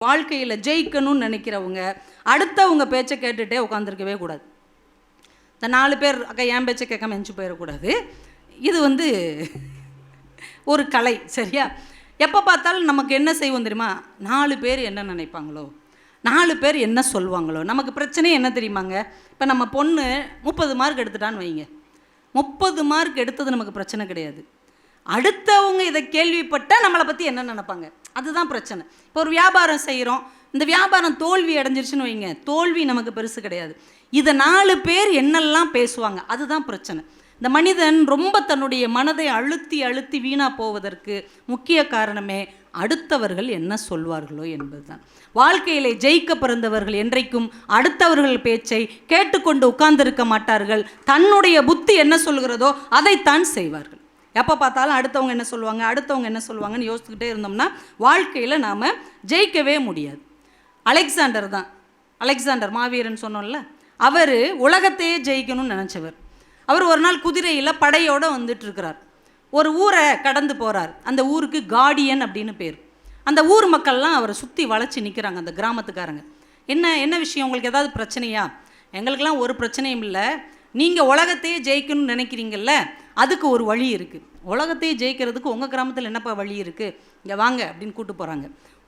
வாழ்க்கையில் ஜெயிக்கணும்னு நினைக்கிறவங்க அடுத்தவங்க பேச்சை கேட்டுகிட்டே உட்காந்துருக்கவே கூடாது. இந்த 4 பேர் அக்கா என் பேச்சை கேட்காம எஞ்சி போயிடக்கூடாது. இது ஒரு கலை, சரியா? எப்போ பார்த்தாலும் நமக்கு என்ன செய்வோம் தெரியுமா? 4 பேர் என்ன நினைப்பாங்களோ, 4 பேர் என்ன சொல்லுவாங்களோ. நமக்கு பிரச்சனையே என்ன தெரியுமாங்க? இப்போ நம்ம பொண்ணு 30 மார்க் எடுத்துட்டான்னு வைங்க. 30 மார்க் எடுத்தது நமக்கு பிரச்சனை கிடையாது. அடுத்தவங்க இதை கேள்விப்பட்டால் நம்மளை பற்றி என்ன நினைப்பாங்க, அதுதான் பிரச்சனை. இப்போ ஒரு வியாபாரம் செய்கிறோம், இந்த வியாபாரம் தோல்வி அடைஞ்சிருச்சுன்னு வைங்க, தோல்வி நமக்கு பெருசு கிடையாது. இதை 4 பேர் என்னெல்லாம் பேசுவாங்க, அதுதான் பிரச்சனை. இந்த மனிதன் ரொம்ப தன்னுடைய மனதை அழுத்தி அழுத்தி வீணாக போவதற்கு முக்கிய காரணமே அடுத்தவர்கள் என்ன சொல்வார்களோ என்பதுதான். வாழ்க்கையிலே ஜெயிக்க பிறந்தவர்கள் என்றைக்கும் அடுத்தவர்கள் பேச்சை கேட்டுக்கொண்டு உட்கார்ந்திருக்க மாட்டார்கள். தன்னுடைய புத்தி என்ன சொல்கிறதோ அதைத்தான் செய்வார்கள். எப்போ பார்த்தாலும் அடுத்தவங்க என்ன சொல்லுவாங்க, அடுத்தவங்க என்ன சொல்லுவாங்கன்னு யோசிச்சுக்கிட்டே இருந்தோம்னா வாழ்க்கையில் நாம் ஜெயிக்கவே முடியாது. அலெக்சாண்டர் மாவீரன் சொன்னோம்ல, அவர் உலகத்தையே ஜெயிக்கணும்னு நினச்சவர். அவர் ஒரு நாள் குதிரையில் படையோடு வந்துட்டுருக்கிறார். ஒரு ஊரை கடந்து போகிறார். அந்த ஊருக்கு கார்டியன் அப்படின்னு பேர். அந்த ஊர் மக்கள்லாம் அவரை சுற்றி வளைச்சி நிற்கிறாங்க. அந்த கிராமத்துக்காரங்க, என்ன விஷயம், உங்களுக்கு ஏதாவது பிரச்சனையா? எங்களுக்கெல்லாம் ஒரு பிரச்சனையும் இல்லை, நீங்கள் உலகத்தையே ஜெயிக்கணும்னு நினைக்கிறீங்கல்ல, அதுக்கு ஒரு வழி இருக்குது. உலகத்தையே ஜெயிக்கிறதுக்கு உங்கள் கிராமத்தில் என்னப்பா வழி இருக்குது, இங்கே வாங்க அப்படின்னு கூப்பிட்டு போகிறாங்க.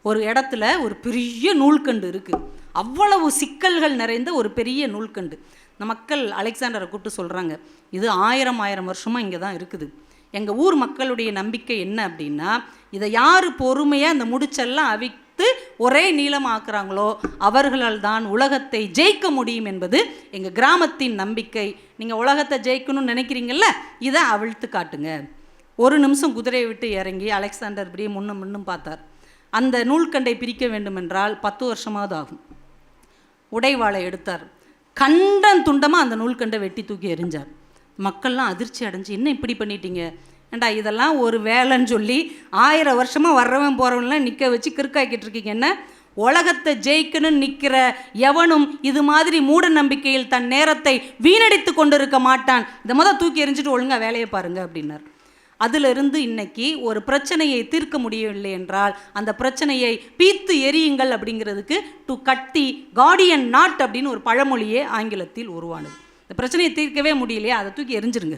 ஒரு இடத்துல ஒரு பெரிய நூல்கண்டு இருக்குது. அவ்வளவு சிக்கல்கள் நிறைந்த ஒரு பெரிய நூல்கண்டு. இந்த மக்கள் அலெக்சாண்டரை கூப்பிட்டு சொல்கிறாங்க, இது 1000 வருஷமாக இங்கே தான் இருக்குது. எங்கள் ஊர் மக்களுடைய நம்பிக்கை என்ன அப்படின்னா, இதை யார் பொறுமையாக அந்த முடிச்செல்லாம் அவித்து ஒரே நீளமாக்குறாங்களோ அவர்களால் தான் உலகத்தை ஜெயிக்க முடியும் என்பது எங்கள் கிராமத்தின் நம்பிக்கை. நீங்கள் உலகத்தை ஜெயிக்கணும்னு நினைக்கிறீங்கல்ல, இதை அவிழ்த்து காட்டுங்க. ஒரு நிமிஷம் குதிரையை விட்டு இறங்கி அலெக்சாண்டர் இப்படியே முன்னும் பார்த்தார். அந்த நூல்கண்டை பிரிக்க வேண்டுமென்றால் 10 வருஷமாவது ஆகும். உடைவாளை எடுத்தார், கண்டன் துண்டமாக அந்த நூல்கண்டை வெட்டி தூக்கி எறிஞ்சார். மக்கள்லாம் அதிர்ச்சி அடைஞ்சு, என்ன இப்படி பண்ணிட்டீங்க, ஏண்டா இதெல்லாம் ஒரு வேலைன்னு சொல்லி 1000 வருஷமாக வர்றவன் போகிறவன்லாம் நிற்க வச்சு கிறுக்காக்கிட்டு இருக்கீங்க. என்ன உலகத்தை ஜெயிக்கணும்னு நிற்கிற எவனும் இது மாதிரி மூட நம்பிக்கையில் தன் நேரத்தை வீணடித்து கொண்டு இருக்க மாட்டான். இதை தூக்கி எறிஞ்சிட்டு ஒழுங்காக வேலையை பாருங்க அப்படின்னார். அதிலிருந்து இன்னைக்கு ஒரு பிரச்சனையை தீர்க்க முடியவில்லை என்றால் அந்த பிரச்சனையை பீத்து எரியுங்கள் அப்படிங்கிறதுக்கு to cut the Guardian not அப்படின்னு ஒரு பழமொழியே ஆங்கிலத்தில் உருவானது. இந்த பிரச்சனையை தீர்க்கவே முடியலையா, அதை தூக்கி எரிஞ்சிருங்க.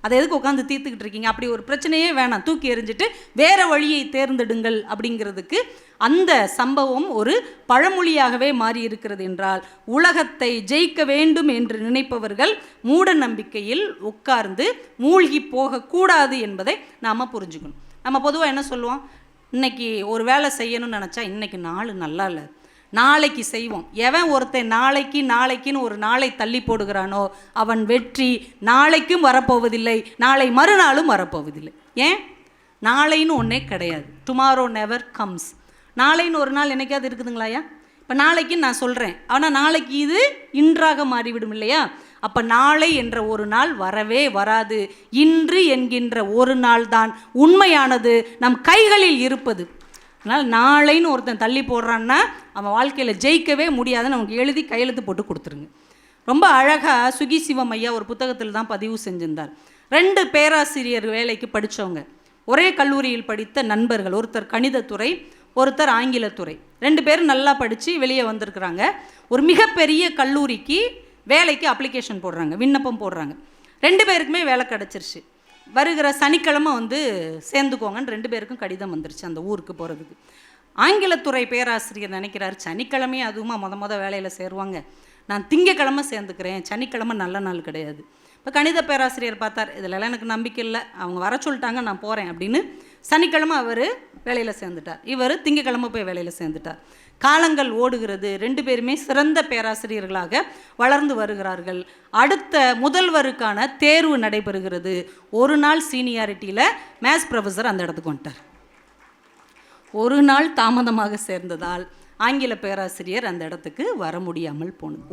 அதை எதுக்கு உட்காந்து தீர்த்துக்கிட்டு இருக்கீங்க? அப்படி ஒரு பிரச்சனையே வேணாம், தூக்கி எறிஞ்சிட்டு வேறு வழியை தேர்ந்தெடுங்கள் அப்படிங்கிறதுக்கு அந்த சம்பவம் ஒரு பழமொழியாகவே மாறி இருக்கிறது. என்றால் உலகத்தை ஜெயிக்க வேண்டும் என்று நினைப்பவர்கள் மூட நம்பிக்கையில் உட்கார்ந்து மூழ்கி போகக்கூடாது என்பதை நாம் புரிஞ்சுக்கணும். நம்ம பொதுவாக என்ன சொல்லுவோம், இன்றைக்கி ஒரு வேலை செய்யணும்னு நினச்சா இன்றைக்கி நாள் நல்லா இல்லை, நாளைக்கு செய்வோம். எவன் ஒருத்தன் நாளைக்குன்னு ஒரு நாளை தள்ளி போடுகிறானோ அவன் வெற்றி நாளைக்கும் வரப்போவதில்லை, நாளை மறுநாளும் வரப்போவதில்லை. ஏன்? நாளைன்னு ஒன்றே கிடையாது. Tomorrow never comes. நாளைன்னு ஒரு நாள் என்னைக்காவது இருக்குதுங்களாயா? இப்போ நாளைக்குன்னு நான் சொல்கிறேன், ஆனால் நாளைக்கு இது இன்றாக மாறிவிடும் இல்லையா? அப்போ நாளை என்ற ஒரு நாள் வரவே வராது. இன்று என்கின்ற ஒரு நாள் தான் உண்மையானது, நம் கைகளில் இருப்பது. அதனால் நாளைன்னு ஒருத்தன் தள்ளி போடுறான்னா அவன் வாழ்க்கையில் ஜெயிக்கவே முடியாதுன்னு அவனுக்கு எழுதி கையெழுத்து போட்டு கொடுத்துருங்க. ரொம்ப அழகாக சுகி சிவம் ஐயா ஒரு புத்தகத்தில் தான் பதிவு செஞ்சிருந்தார். 2 பேராசிரியர் வேலைக்கு படித்தவங்க, ஒரே கல்லூரியில் படித்த நண்பர்கள். ஒருத்தர் கணிதத்துறை, ஒருத்தர் ஆங்கிலத்துறை. 2 பேரும் நல்லா படித்து வெளியே வந்திருக்கிறாங்க. ஒரு மிகப்பெரிய கல்லூரிக்கு வேலைக்கு அப்ளிகேஷன் போடுறாங்க, விண்ணப்பம் போடுறாங்க. 2 பேருக்குமே வேலை கிடச்சிருச்சு. வருகிற சனிக்கிழமை சேர்ந்துக்கோங்கன்னு 2 பேருக்கும் கடிதம் வந்துருச்சு அந்த ஊருக்கு போகிறதுக்கு. ஆங்கிலத்துறை பேராசிரியர் நினைக்கிறார், சனிக்கிழமையே அதுவுமா முத வேலையில் சேருவாங்க, நான் திங்கக்கிழமை சேர்ந்துக்கிறேன், சனிக்கிழமை நல்ல நாள் கிடையாது. இப்போ கணித பேராசிரியர் பார்த்தார், இதிலெல்லாம் எனக்கு நம்பிக்கை இல்லை, அவங்க வர சொல்லிட்டாங்க, நான் போகிறேன் அப்படின்னு சனிக்கிழமை அவர் வேலையில் சேர்ந்துட்டார். இவர் திங்கக்கிழமை போய் வேலையில் சேர்ந்துட்டார். காலங்கள் ஓடுகிறது. 2 பேருமே சிறந்த பேராசிரியர்களாக வளர்ந்து வருகிறார்கள். அடுத்த முதல்வருக்கான தேர்வு நடைபெறுகிறது. ஒரு நாள் சீனியாரிட்டியில் மேத்ஸ் ப்ரொஃபஸர் அந்த இடத்துக்கு வந்துட்டார். ஒரு நாள் தாமதமாக சேர்ந்ததால் ஆங்கில பேராசிரியர் அந்த இடத்துக்கு வர முடியாமல் போனது.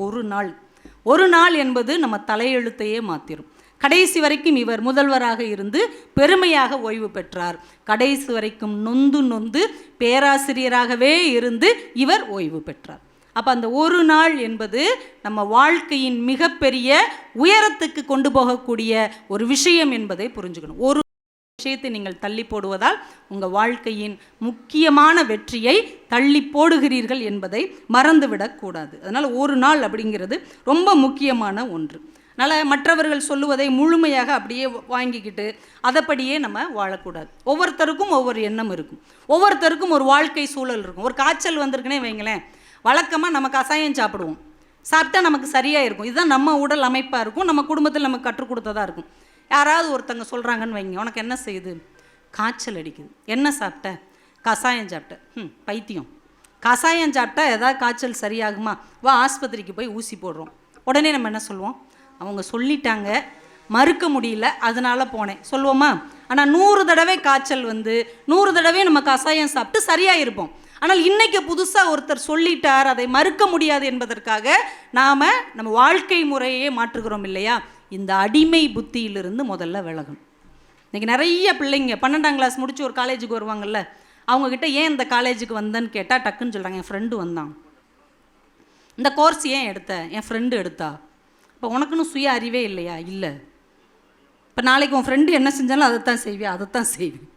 ஒரு நாள் என்பது நம்ம தலையெழுத்தையே மாற்றிடும். கடைசி வரைக்கும் இவர் முதல்வராக இருந்து பெருமையாக ஓய்வு பெற்றார். கடைசி வரைக்கும் நொந்து பேராசிரியராகவே இருந்து இவர் ஓய்வு பெற்றார். அப்போ அந்த ஒரு நாள் என்பது நம்ம வாழ்க்கையின் மிகப்பெரிய உயரத்துக்கு கொண்டு போகக்கூடிய ஒரு விஷயம் என்பதை புரிஞ்சுக்கணும். விஷயத்தை நீங்கள் தள்ளி போடுவதால் உங்கள் வாழ்க்கையின் முக்கியமான வெற்றியை தள்ளி போடுகிறீர்கள் என்பதை மறந்துவிடக்கூடாது. அதனால் ஒரு நாள் அப்படிங்கிறது ரொம்ப முக்கியமான ஒன்று. அதனால் மற்றவர்கள் சொல்லுவதை முழுமையாக அப்படியே வாங்கிக்கிட்டு அதைப்படியே நம்ம வாழக்கூடாது. ஒவ்வொருத்தருக்கும் ஒவ்வொரு எண்ணம் இருக்கும், ஒவ்வொருத்தருக்கும் ஒரு வாழ்க்கை சூழல் இருக்கும். ஒரு காய்ச்சல் வந்திருக்குன்னே வைங்களேன், வழக்கமாக நம்ம கசாயம் சாப்பிடுவோம், சாப்பிட்டா நமக்கு சரியாக இருக்கும். இதுதான் நம்ம உடல் அமைப்பாக இருக்கும், நம்ம குடும்பத்தில் நமக்கு கற்றுக் கொடுத்ததாக இருக்கும். யாராவது ஒருத்தங்க சொல்கிறாங்கன்னு வைங்க, உனக்கு என்ன செய்யுது? காய்ச்சல் அடிக்குது. என்ன சாப்பிட்ட? கசாயம் சாப்பிட்டேன். பைத்தியம், கசாயம் சாப்பிட்டா ஏதாவது காய்ச்சல் சரியாகுமா? வா ஆஸ்பத்திரிக்கு போய் ஊசி போடுறோம். உடனே நம்ம என்ன சொல்லுவோம்? அவங்க சொல்லிட்டாங்க, மறுக்க முடியல, அதனால் போனேன் சொல்லுவோமா? ஆனால் 100 தடவை காய்ச்சல் வந்து 100 தடவை நம்ம கசாயம் சாப்பிட்டு சரியாக இருப்போம். ஆனால் இன்றைக்கி புதுசாக ஒருத்தர் சொல்லிட்டார், அதை மறுக்க முடியாது என்பதற்காக நாம் நம்ம வாழ்க்கை முறையே மாற்றுகிறோம் இல்லையா? இந்த அடிமை புத்தியிலிருந்து முதல்ல விலகணும். இன்றைக்கி நிறைய பிள்ளைங்க 12ஆம் கிளாஸ் முடித்து ஒரு காலேஜுக்கு வருவாங்கள்ல, அவங்கக்கிட்ட ஏன் இந்த காலேஜுக்கு வந்தேன்னு கேட்டால் டக்குன்னு சொல்கிறாங்க, என் ஃப்ரெண்டு வந்தான். இந்த கோர்ஸ் ஏன் எடுத்த? என் ஃப்ரெண்டு எடுத்தா. இப்போ உனக்குன்னு சுய அறிவே இல்லையா? இல்லை. இப்போ நாளைக்கு உன் ஃப்ரெண்டு என்ன செஞ்சாலும் அதைத்தான் செய்வியா? அதைத்தான் செய்வேன்.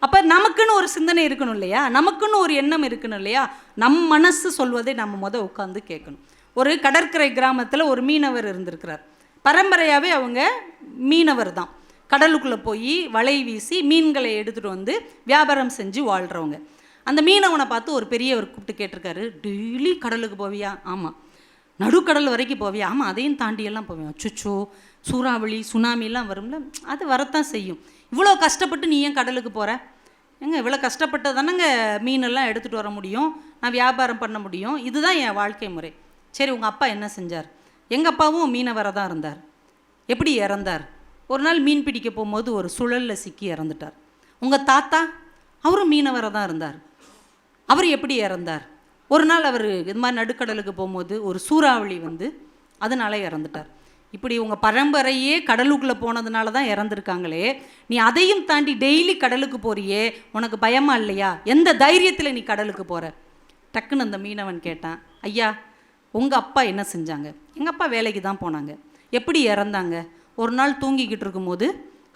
அப்போ நமக்குன்னு ஒரு சிந்தனை இருக்கணும் இல்லையா? நமக்குன்னு ஒரு எண்ணம் இருக்கணும் இல்லையா? நம் மனசு சொல்வதை நம்ம உட்காந்து கேட்கணும். ஒரு கடற்கரை கிராமத்தில் ஒரு மீனவர் இருந்திருக்கிறார். பரம்பரையாகவே அவங்க மீனவர் தான். கடலுக்குள்ளே போய் வலை வீசி மீன்களை எடுத்துகிட்டு வந்து வியாபாரம் செஞ்சு வாழ்கிறவங்க. அந்த மீனவனை பார்த்து ஒரு பெரியவர் கூப்பிட்டு கேட்டிருக்காரு, டெய்லி கடலுக்கு போவியா? ஆமாம். நடுக்கடல் வரைக்கும் போவியா? ஆமாம். அதையும் தாண்டியெல்லாம் போவேன். சுச்சோ, சூறாவளி சுனாமிலாம் வரும்ல, அது வரத்தான் செய்யும். இவ்வளோ கஷ்டப்பட்டு நீ ஏன் கடலுக்கு போகிற? ஏங்க இவ்வளோ கஷ்டப்பட்டு தானேங்க மீனெல்லாம் எடுத்துகிட்டு வர முடியும், நான் வியாபாரம் பண்ண முடியும், இதுதான் என் வாழ்க்கை முறை. சரி, உங்கள் அப்பா என்ன செஞ்சார்? எங்கள் அப்பாவும் மீனவராக தான் இருந்தார். எப்படி இறந்தார்? ஒரு நாள் மீன் பிடிக்க போகும்போது ஒரு சுழலில் சிக்கி இறந்துட்டார். உங்கள் தாத்தா அவரும் மீனவராக தான் இருந்தார். அவர் எப்படி இறந்தார்? ஒரு நாள் அவர் இது மாதிரி நடுக்கடலுக்கு போகும்போது ஒரு சூறாவளி வந்து அதனால இறந்துட்டார். இப்படி உங்கள் பரம்பரையே கடலுக்குள்ளே போனதுனால தான் இறந்துருக்காங்களே, நீ அதையும் தாண்டி டெய்லி கடலுக்கு போறியே, உனக்கு பயமா இல்லையா? எந்த தைரியத்தில் நீ கடலுக்கு போகிற? டக்குன்னு அந்த மீனவன் கேட்டான், ஐயா உங்கள் அப்பா என்ன செஞ்சாங்க? எங்கள் அப்பா வேலைக்கு தான் போனாங்க. எப்படி இறந்தாங்க? ஒரு நாள் தூங்கிக்கிட்டு இருக்கும்போது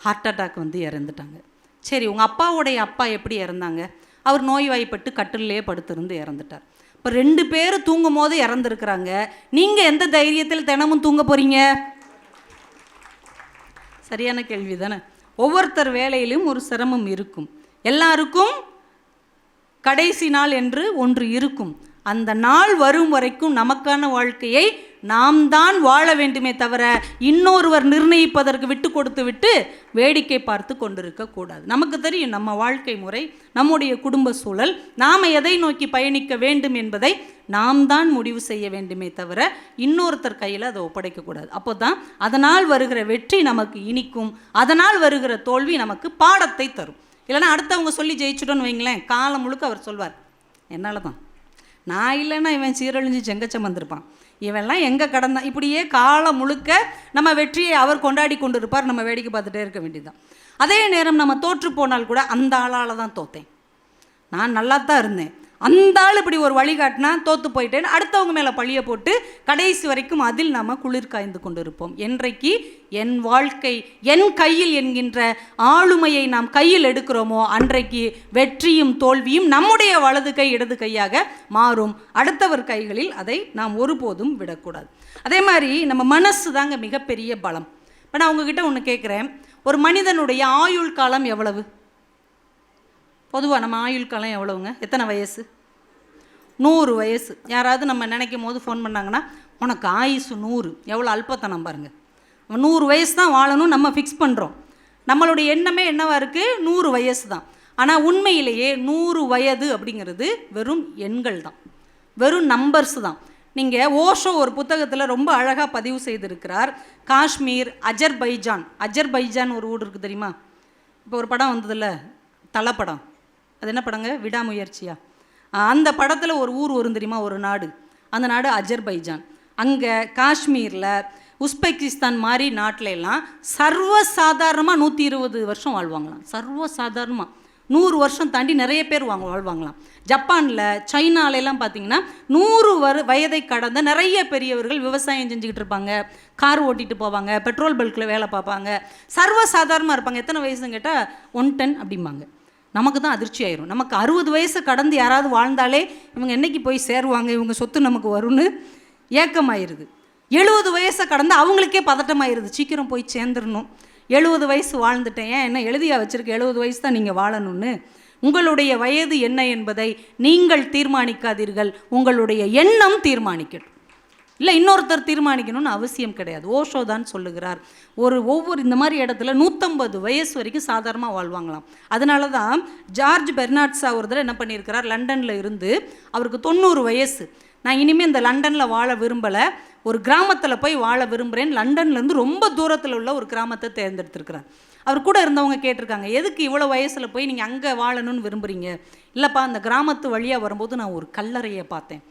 ஹார்ட் அட்டாக் வந்து இறந்துட்டாங்க. சரி, உங்கள் அப்பாவுடைய அப்பா எப்படி இறந்தாங்க? அவர் நோய்வாய்ப்பட்டு கட்டிலே படுத்திருந்து இறந்துட்டார். இப்போ 2 பேர் தூங்கும் போது இறந்துருக்குறாங்க. நீங்கள் எந்த தைரியத்தில் தினமும் தூங்க போகிறீங்க? சரியான கேள்வி தானே? ஒவ்வொருத்தர் வேலையிலும் ஒரு சிரமம் இருக்கும். எல்லாருக்கும் கடைசி நாள் என்று ஒன்று இருக்கும். அந்த நாள் வரும் வரைக்கும் நமக்கான வாழ்க்கையை நாம் தான் வாழ வேண்டுமே தவிர இன்னொருவர் நிர்ணயிப்பதற்கு விட்டு கொடுத்து விட்டு வேடிக்கை பார்த்து கொண்டிருக்கக்கூடாது. நமக்கு தெரியும் நம்ம வாழ்க்கை முறை, நம்முடைய குடும்ப சூழல், நாம் எதை நோக்கி பயணிக்க வேண்டும் என்பதை நாம் தான் முடிவு செய்ய வேண்டுமே தவிர இன்னொருத்தர் கையில் அதை ஒப்படைக்கக்கூடாது. அப்போ தான் அதனால் வருகிற வெற்றி நமக்கு இனிக்கும், அதனால் வருகிற தோல்வி நமக்கு பாடத்தை தரும். இல்லைனா அடுத்தவங்க சொல்லி ஜெயிச்சுட்டோன்னு வைங்களேன், காலம் முழுக்க அவர் சொல்வார், என்னால் தான், நான் இல்லைன்னா இவன் சீரழிஞ்சு செங்கச்சம் வந்திருப்பான், இவெல்லாம் எங்கே கடந்தான். இப்படியே காலம் முழுக்க நம்ம வெற்றியை அவர் கொண்டாடி கொண்டு இருப்பார், நம்ம வேடிக்கை பார்த்துட்டே இருக்க வேண்டியதுதான். அதே நேரம் நம்ம தோற்று போனால் கூட அந்த ஆளால் தான் தோத்தேன், நான் நல்லா தான் இருந்தேன், அந்த ஆள் இப்படி ஒரு வழிகாட்டினா தோற்று போயிட்டேன்னு அடுத்தவங்க மேலே பழியை போட்டு கடைசி வரைக்கும் அதில் நாம் குளிர் காய்ந்து கொண்டு இருப்போம். என்றைக்கு என் வாழ்க்கை என் கையில் என்கின்ற ஆளுமையை நாம் கையில் எடுக்கிறோமோ அன்றைக்கு வெற்றியும் தோல்வியும் நம்முடைய வலது கை இடது கையாக மாறும். அடுத்தவர் கைகளில் அதை நாம் ஒருபோதும் விடக்கூடாது. அதே மாதிரி நம்ம மனசு தாங்க மிகப்பெரிய பலம். இப்போ நான் உங்ககிட்ட ஒன்று கேட்குறேன், ஒரு மனிதனுடைய ஆயுள் காலம் எவ்வளவு? பொதுவாக நம்ம ஆயுள் காலம் எவ்வளவுங்க? எத்தனை வயசு? 100 வயசு. யாராவது நம்ம நினைக்கும் போது ஃபோன் பண்ணாங்கன்னா உனக்கு ஆயுசு 100, எவ்வளோ அல்பத்தனம் பாருங்கள். 100 வயசு தான் வாழணும் நம்ம ஃபிக்ஸ் பண்ணுறோம். நம்மளுடைய எண்ணமே என்னவாக இருக்குது? 100 வயசு தான். ஆனால் உண்மையிலேயே 100 வயது அப்படிங்கிறது வெறும் எண்கள் தான், வெறும் நம்பர்ஸ் தான். நீங்கள் ஓஷோ ஒரு புத்தகத்தில் ரொம்ப அழகாக பதிவு செய்திருக்கிறார். காஷ்மீர், அஜர்பைஜான் ஒரு ஊர் இருக்குது தெரியுமா? இப்போ ஒரு படம் வந்ததில்ல, தலை படம், அது என்ன படங்க? விடாமுயற்சியா? அந்த படத்தில் ஒரு ஊர் வரும் தெரியுமா, ஒரு நாடு, அந்த நாடு அஜர்பைஜான். அங்கே காஷ்மீரில் உஸ்பெகிஸ்தான் மாதிரி நாட்டில எல்லாம் சர்வசாதாரணமாக 120 வருஷம் வாழ்வாங்களாம். சர்வசாதாரணமாக 100 வருஷம் தாண்டி நிறைய பேர் வாழ்வாங்களாம். ஜப்பானில், சைனாலெல்லாம் பார்த்தீங்கன்னா 100 வயதை கடந்த நிறைய பெரியவர்கள் விவசாயம் செஞ்சுக்கிட்டு இருப்பாங்க, கார் ஓட்டிகிட்டு போவாங்க, பெட்ரோல் பல்கில் வேலை பார்ப்பாங்க, சர்வசாதாரணமாக இருப்பாங்க. எத்தனை வயசுன்னு கேட்டால் 110 அப்படிம்பாங்க. நமக்கு தான் அதிர்ச்சி ஆயிரும். நமக்கு 60 வயசு கடந்து யாராவது வாழ்ந்தாலே இவங்க என்னைக்கு போய் சேருவாங்க, இவங்க சொத்து நமக்கு வரும்னு ஏக்கமாயிருது. 70 வயசை கடந்து அவங்களுக்கே பதட்டமாயிருது, சீக்கிரம் போய் சேர்ந்துடணும். 70 வயசு வாழ்ந்துட்டேன், ஏன் என்ன எழுதியா வச்சுருக்கு 70 வயசு தான் நீங்கள் வாழணும்னு. உங்களுடைய வயது என்ன என்பதை நீங்கள் தீர்மானிக்காதீர்கள், உங்களுடைய எண்ணம் தீர்மானிக்கட்டும். இல்லை இன்னொருத்தர் தீர்மானிக்கணும்னு அவசியம் கிடையாது. ஓஷோ தான் சொல்லுகிறார், ஒவ்வொரு இந்த மாதிரி இடத்துல 150 வயசு வரைக்கும் சாதாரணமாக வாழ்வாங்களாம். அதனால தான் ஜார்ஜ் பெர்னாட்ஷா ஒரு தடவை என்ன பண்ணியிருக்கிறார், லண்டனில் இருந்து அவருக்கு 90 வயசு, நான் இனிமேல் இந்த லண்டனில் வாழ விரும்பலை, ஒரு கிராமத்தில் போய் வாழ விரும்புகிறேன், லண்டன்லேருந்து ரொம்ப தூரத்தில் உள்ள ஒரு கிராமத்தை தேர்ந்தெடுத்திருக்கிறார். அவர் கூட இருந்தவங்க கேட்டிருக்காங்க, எதுக்கு இவ்வளோ வயசில் போய் நீங்கள் அங்கே வாழணும்னு விரும்புகிறீங்க? இல்லைப்பா, அந்த கிராமத்து வழியாக வரும்போது நான் ஒரு கல்லறையை பார்த்தேன்,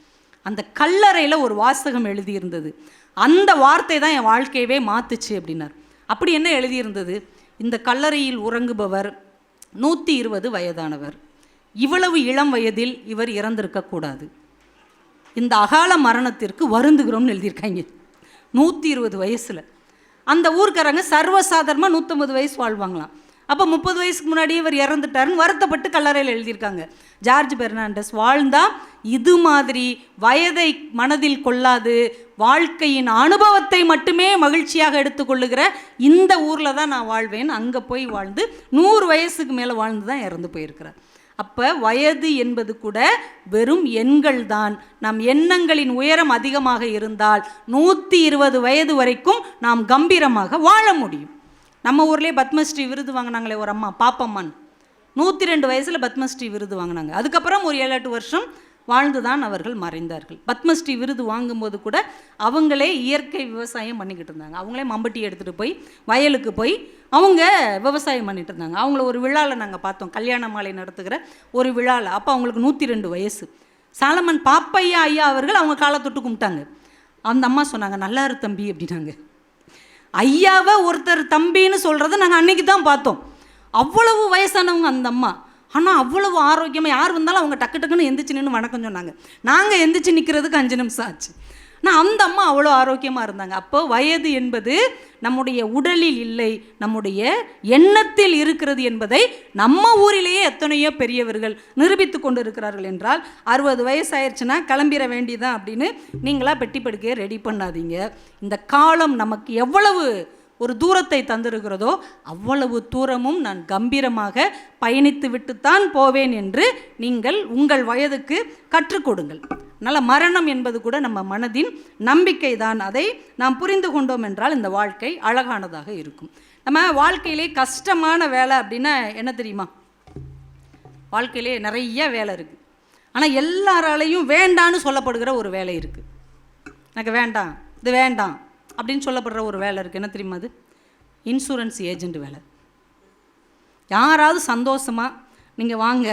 அந்த கல்லறையில் ஒரு வாசகம் எழுதியிருந்தது, அந்த வார்த்தை தான் என் வாழ்க்கையவே மாற்றுச்சு அப்படின்னார். அப்படி என்ன எழுதியிருந்தது? இந்த கல்லறையில் உறங்குபவர் 120 வயதானவர், இவ்வளவு இளம் வயதில் இவர் இறந்திருக்கக்கூடாது, இந்த அகால மரணத்திற்கு வருந்துகிறோம்னு எழுதியிருக்காங்க. 120 வயசில் அந்த ஊர்க்காரங்க சர்வசாதாரணமாக 150 வயசு வாழ்வாங்களாம். அப்போ 30 வயசுக்கு முன்னாடியே இவர் இறந்துட்டாருன்னு வருத்தப்பட்டு கல்லறையில் எழுதியிருக்காங்க. ஜார்ஜ் பெர்னாண்டஸ் வாழ்ந்தா இது மாதிரி வயதை மனதில் கொள்ளாது, வாழ்க்கையின் அனுபவத்தை மட்டுமே மகிழ்ச்சியாக எடுத்துக்கொள்ளுகிற இந்த ஊரில் தான் நான் வாழ்வேன், அங்கே போய் வாழ்ந்து 100 வயசுக்கு மேலே வாழ்ந்து தான் இறந்து போயிருக்கிறார். அப்போ வயது என்பது கூட வெறும் எண்கள் தான். நம் எண்ணங்களின் உயரம் அதிகமாக இருந்தால் 120 வயது வரைக்கும் நாம் கம்பீரமாக வாழ முடியும். நம்ம ஊர்லேயே பத்மஸ்ரீ விருது வாங்கினாங்களே ஒரு அம்மா, பாப்பம்மான், 102 வயசில் பத்மஸ்ரீ விருது வாங்கினாங்க. அதுக்கப்புறம் ஒரு 7-8 வருஷம் வாழ்ந்துதான் அவர்கள் மறைந்தார்கள். பத்மஸ்ரீ விருது வாங்கும்போது கூட அவங்களே இயற்கை விவசாயம் பண்ணிக்கிட்டு இருந்தாங்க. அவங்களே மம்பட்டி எடுத்துகிட்டு போய் வயலுக்கு போய் அவங்க விவசாயம் பண்ணிட்டு இருந்தாங்க. அவங்கள ஒரு விழாவில் நாங்கள் பார்த்தோம், கல்யாண மாலை நடத்துகிற ஒரு விழாவில். அப்போ அவங்களுக்கு 102 வயசு. சாலமன் பாப்பையா ஐயா அவர்கள் அவங்க காலை தொட்டு கும்பிட்டாங்க. அந்த அம்மா சொன்னாங்க, நல்லா இரு தம்பி அப்படின்னாங்க. ஐயாவை ஒருத்தர் தம்பின்னு சொல்கிறத நாங்கள் அன்னைக்கு தான் பார்த்தோம். அவ்வளவு வயசானவங்க அந்த அம்மா, ஆனால் அவ்வளவு ஆரோக்கியமாக யார் வந்தாலும் அவங்க டக்கு டக்குன்னு எந்திரிச்சு நின்று வணக்கம் சொன்னாங்க. நாங்கள் எந்திரிச்சு நிற்கிறதுக்கு 5 நிமிஷம் ஆச்சு. ஆனால் அந்த அம்மா அவ்வளோ ஆரோக்கியமாக இருந்தாங்க. அப்போ வயது என்பது நம்முடைய உடலில் இல்லை, நம்முடைய எண்ணத்தில் இருக்கிறது என்பதை நம்ம ஊரிலேயே எத்தனையோ பெரியவர்கள் நிரூபித்து கொண்டு இருக்கிறார்கள். என்றால் 60 வயசாயிருச்சுன்னா கிளம்பிட வேண்டியதான் அப்படின்னு நீங்களாக பெட்டி படுக்கையை ரெடி பண்ணாதீங்க. இந்த காலம் நமக்கு எவ்வளவு ஒரு தூரத்தை தந்திருக்கிறதோ அவ்வளவு தூரமும் நான் கம்பீரமாக பயணித்து விட்டுத்தான் போவேன் என்று நீங்கள் உங்கள் வயதுக்கு கற்றுக் கொடுங்கள். அதனால் மரணம் என்பது கூட நம்ம மனதின் நம்பிக்கை தான். அதை நாம் புரிந்து கொண்டோம் என்றால் இந்த வாழ்க்கை அழகானதாக இருக்கும். நம்ம வாழ்க்கையிலே கஷ்டமான வேலை அப்படின்னா என்ன தெரியுமா? வாழ்க்கையிலே நிறைய வேலை இருக்குது, ஆனால் எல்லாராலையும் வேண்டான்னு சொல்லப்படுகிற ஒரு வேலை இருக்குது. எனக்கு வேண்டாம், இது வேண்டாம் அப்படின்னு சொல்லப்படுற ஒரு வேலை இருக்குது. என்ன தெரியுமா? அது இன்சூரன்ஸ் ஏஜெண்ட் வேலை. யாராவது சந்தோஷமாக நீங்கள் வாங்க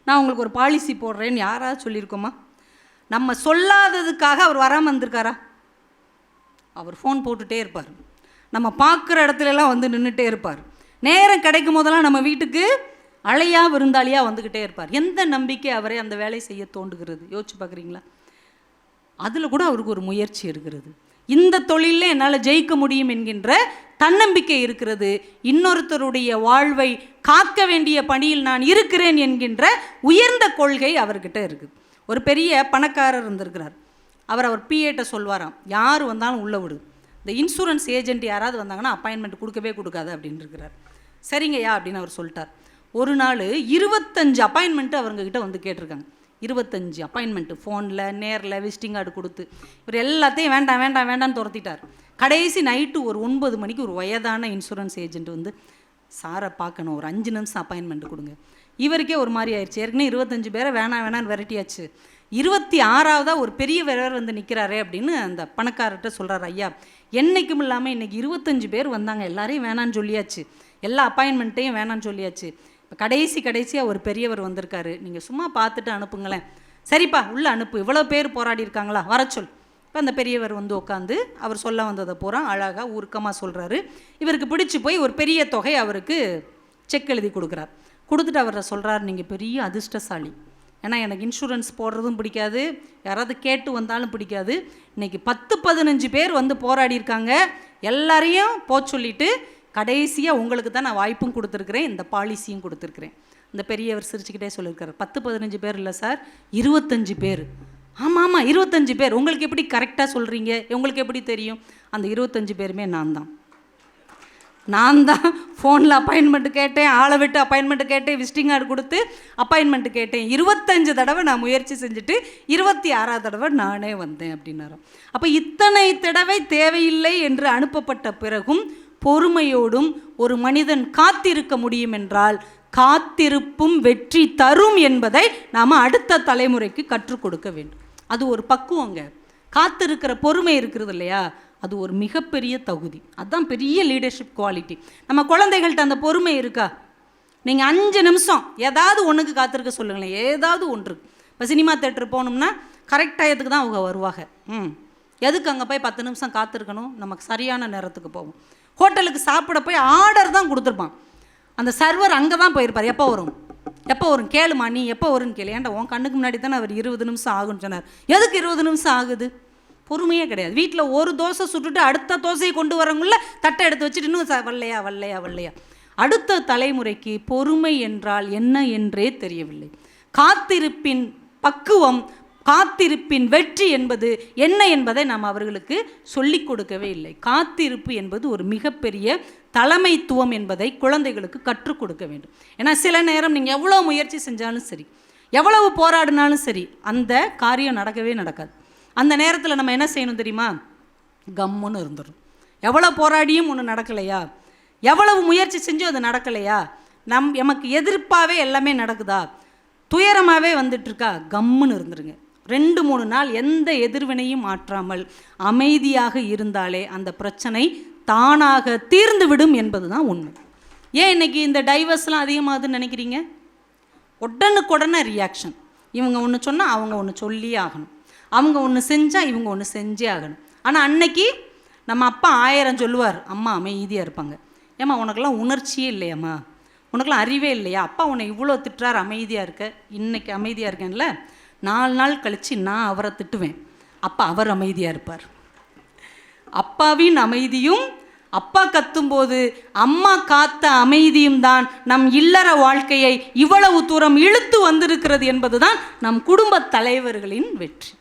நான் உங்களுக்கு ஒரு பாலிசி போடுறேன்னு யாராவது சொல்லியிருக்கோமா? நம்ம சொல்லாததுக்காக அவர் வராமல் வந்திருக்காரா? அவர் ஃபோன் போட்டுகிட்டே இருப்பார், நம்ம பார்க்குற இடத்துலலாம் வந்து நின்றுட்டே இருப்பார், நேரம் கிடைக்கும் போதெல்லாம் நம்ம வீட்டுக்கு அழையா விருந்தாளியாக வந்துக்கிட்டே இருப்பார். எந்த நம்பிக்கை அவரை அந்த வேலை செய்ய தோண்டுகிறது? யோசிச்சு பார்க்குறீங்களா? அதில் கூட அவருக்கு ஒரு முயற்சி இருக்கிறது. இந்த தொழிலில் என்னால் ஜெயிக்க முடியும் என்கின்ற தன்னம்பிக்கை இருக்கிறது. இன்னொருத்தருடைய வாழ்வை காக்க வேண்டிய பணியில் நான் இருக்கிறேன் என்கின்ற உயர்ந்த கொள்கை அவர்கிட்ட இருக்குது. ஒரு பெரிய பணக்காரர் இருந்திருக்கிறார். அவர் பிஏட்ட சொல்வாராம், யார் வந்தாலும் உள்ளே விடு, இந்த இன்சூரன்ஸ் ஏஜென்ட் யாராவது வந்தாங்கன்னா அப்பாயின்மெண்ட் கொடுக்கவே கொடுக்காது அப்படின்னு இருக்கிறார். சரிங்கய்யா அப்படின்னு அவர் சொல்லிட்டார். ஒரு நாள் 25 அப்பாயின்மெண்ட்டு அவங்கக்கிட்ட வந்து கேட்டிருக்காங்க. 25 அப்பாயின்மெண்ட்டு ஃபோனில், நேரில், விசிட்டிங் கார்டு கொடுத்து இவர் எல்லாத்தையும் வேண்டாம் வேண்டாம் வேண்டாம்னு துரத்திட்டார். கடைசி நைட்டு ஒரு 9 மணிக்கு ஒரு வயதான இன்சூரன்ஸ் ஏஜென்ட் வந்து, சாரை பார்க்கணும், ஒரு 5 நிமிஷம் அப்பாயின்மெண்ட் கொடுங்க. இவருக்கே ஒரு மாதிரி ஆயிடுச்சு. ஏற்கனவே 25 பேரை வேணாம் வேணான்னு விரட்டியாச்சு. 26ஆவதாக ஒரு பெரிய வேறவர் வந்து நிற்கிறாரே அப்படின்னு அந்த பணக்காரர்கிட்ட சொல்கிறார், ஐயா என்றைக்கும் இல்லாமல் இன்றைக்கி 25 பேர் வந்தாங்க, எல்லாரையும் வேணான்னு சொல்லியாச்சு, எல்லா அப்பாயின்மெண்ட்டையும் வேணான்னு சொல்லியாச்சு, இப்போ கடைசியாக ஒரு பெரியவர் வந்திருக்காரு, நீங்கள் சும்மா பார்த்துட்டு அனுப்புங்களேன். சரிப்பா உள்ளே அனுப்பு, இவ்வளோ பேர் போராடி இருக்காங்களா, வர சொல். இப்போ அந்த பெரியவர் வந்து உட்காந்து அவர் சொல்ல வந்ததை பூரா அழகாக உருக்கமாக சொல்கிறாரு. இவருக்கு பிடிச்சி போய் ஒரு பெரிய தொகை அவருக்கு செக் எழுதி கொடுக்குறார். கொடுத்துட்டு அவரை சொல்கிறார், நீங்கள் பெரிய அதிர்ஷ்டசாலி, ஏன்னா எனக்கு இன்சூரன்ஸ் போடுறதும் பிடிக்காது, யாராவது கேட்டு வந்தாலும் பிடிக்காது. இன்றைக்கி 10-15 பேர் வந்து போராடி இருக்காங்க, எல்லாரையும் சொல்லிவிட்டு கடைசியாக உங்களுக்கு தான் நான் வாய்ப்பும் கொடுத்துருக்குறேன், இந்த பாலிசியும் கொடுத்துருக்குறேன். இந்த பெரியவர் சிரிச்சுக்கிட்டே சொல்லியிருக்காரு, 10-15 பேர் இல்லை சார், 25 பேர். ஆமாம் 25 பேர். உங்களுக்கு எப்படி கரெக்டாக சொல்கிறீங்க, உங்களுக்கு எப்படி தெரியும்? அந்த 25 பேருமே நான் தான் ஃபோனில் அப்பாயின்மெண்ட்டு கேட்டேன், ஆளை விட்டு அப்பாயின்மெண்ட்டு கேட்டேன், விசிட்டிங் கார்டு கொடுத்து அப்பாயின்மெண்ட்டு கேட்டேன். 25 தடவை நான் முயற்சி செஞ்சுட்டு 26ஆவது தடவை நானே வந்தேன் அப்படின்னாரோ. அப்போ இத்தனை தடவை தேவையில்லை என்று அனுப்பப்பட்ட பிறகும் பொறுமையோடும் ஒரு மனிதன் காத்திருக்க முடியும் என்றால் காத்திருப்பும் வெற்றி தரும் என்பதை நாம் அடுத்த தலைமுறைக்கு கற்றுக் கொடுக்க வேண்டும். அது ஒரு பக்குவங்க. காத்திருக்கிற பொறுமை இருக்கிறது இல்லையா, அது ஒரு மிகப்பெரிய தகுதி. அதுதான் பெரிய லீடர்ஷிப் குவாலிட்டி. நம்ம குழந்தைகள்கிட்ட அந்த பொறுமை இருக்கா? நீங்கள் 5 நிமிஷம் ஏதாவது ஒன்றுக்கு காத்திருக்க சொல்லுங்களேன், ஏதாவது ஒன்று. இப்போ சினிமா தேட்டர் போகணும்னா கரெக்ட் டயத்துக்கு தான் அவங்க வருவாங்க. எதுக்கு அங்கே போய் 10 நிமிஷம் காத்திருக்கணும்? நமக்கு சரியான நேரத்துக்கு போவோம். ஹோட்டலுக்கு சாப்பிட போய் ஆர்டர் தான் கொடுத்துருப்பான், அந்த சர்வர் அங்கே தான் போயிருப்பார். எப்போ வரும் கேளுமா, நீ எப்போ வரும்னு கேளு. ஏன்டா உன் கண்ணுக்கு முன்னாடி தானே அவர் 20 நிமிஷம் ஆகுன்னு சொன்னார். எதுக்கு 20 நிமிஷம் ஆகுது? பொறுமையே கிடையாது. வீட்டில் ஒரு தோசை சுட்டுட்டு அடுத்த தோசையை கொண்டு வரவங்கள தட்டை எடுத்து வச்சுட்டு இன்னும் வல்லையா. அடுத்த தலைமுறைக்கு பொறுமை என்றால் என்ன என்றே தெரியவில்லை. காத்திருப்பின் பக்குவம், காத்திருப்பின் வெற்றி என்பது என்ன என்பதை நாம் அவர்களுக்கு சொல்லிக் கொடுக்கவே இல்லை. காத்திருப்பு என்பது ஒரு மிகப்பெரிய தலைமைத்துவம் என்பதை குழந்தைகளுக்கு கற்றுக் கொடுக்க வேண்டும். ஏன்னா சில நேரம் நீங்கள் எவ்வளோ முயற்சி செஞ்சாலும் சரி, எவ்வளவு போராடினாலும் சரி, அந்த காரியம் நடக்கவே நடக்காது. அந்த நேரத்தில் நம்ம என்ன செய்யணும் தெரியுமா? கம்முன்னு இருந்துடும். எவ்வளோ போராடியும் ஒன்று நடக்கலையா, எவ்வளவு முயற்சி செஞ்சும் அது நடக்கலையா, எமக்கு எதிர்ப்பாகவே எல்லாமே நடக்குதா, துயரமாகவே வந்துட்டுருக்கா, கம்முன்னு இருந்துருங்க. 2-3 நாள் எந்த எதிர்வினையும் ஆற்றாமல் அமைதியாக இருந்தாலே அந்த பிரச்சனை தானாக தீர்ந்து விடும் என்பது தான் உண்மை. ஏன் இன்றைக்கி இந்த டைவர்ஸ்லாம் அதிகமாகுதுன்னு நினைக்கிறீங்க? உடனுக்குடனே ரியாக்ஷன். இவங்க ஒன்று சொன்னால் அவங்க ஒன்று சொல்லியே ஆகணும், அவங்க ஒன்று செஞ்சால் இவங்க ஒன்று செஞ்சே ஆகணும். ஆனால் அன்னைக்கு நம்ம அப்பா 1000 சொல்லுவார், அம்மா அமைதியாக இருப்பாங்க. ஏம்மா உனக்கெல்லாம் உணர்ச்சியே இல்லையாம்மா, உனக்கெல்லாம் அறிவே இல்லையா, அப்பா உன்னை இவ்வளோ திட்டுறார் அமைதியாக இருக்க, இன்றைக்கி அமைதியாக இருக்கேன்ல, 4 நாள் கழித்து நான் அவரை திட்டுவேன், அப்பா அவர் அமைதியாக இருப்பார். அப்பாவின் அமைதியும் அப்பா கத்தும்போது அம்மா காத்த அமைதியும் தான் நம் இல்லற வாழ்க்கையை இவ்வளவு தூரம் இழுத்து வந்திருக்கிறது என்பது தான் நம் குடும்ப தலைவர்களின் வெற்றி.